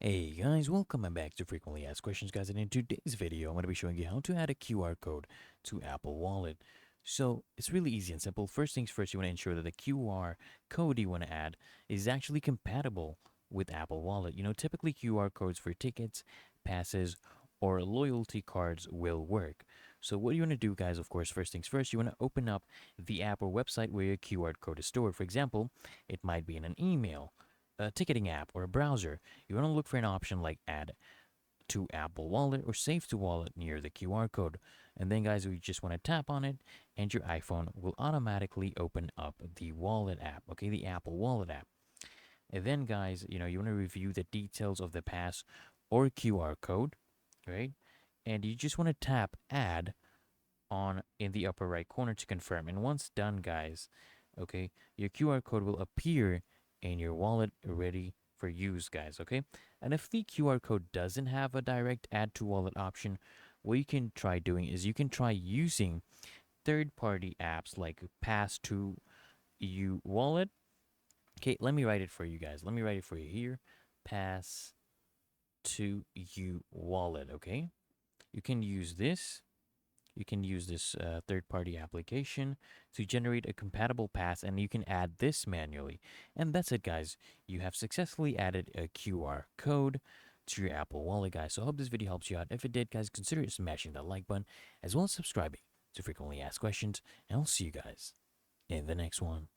Hey guys, welcome back to Frequently Asked Questions, guys. And in today's video, I'm going to be showing you how to add a QR code to Apple Wallet. So it's really easy and simple. First things first, you want to ensure that the QR code you want to add is actually compatible with Apple Wallet. Typically QR codes for tickets, passes, or loyalty cards will work. So what you want to do, guys, of course, first things first, you want to open up the app or website where your QR code is stored. For example, it might be in an email, a ticketing app, or a browser. You want to look for an option like Add to Apple Wallet or Save to Wallet near the QR code. And then, guys, we just want to tap on it, and your iPhone will automatically open up the Wallet app, okay, the Apple Wallet app. And then, guys, you want to review the details of the pass or QR code, right? And you just want to tap Add on in the upper right corner to confirm. And once done, guys, okay, your QR code will appear in your wallet ready for use, guys, okay? And if the QR code doesn't have a direct add to wallet option, what you can try doing is you can try using third-party apps like Pass to You Wallet. Okay, let me write it for you guys. Let me write it for you here. Pass to You Wallet, okay? You can use this third-party application to generate a compatible pass, and you can add this manually. And that's it, guys. You have successfully added a QR code to your Apple Wallet, guys. So I hope this video helps you out. If it did, guys, consider smashing that like button as well as subscribing to Frequently Asked Questions, and I'll see you guys in the next one.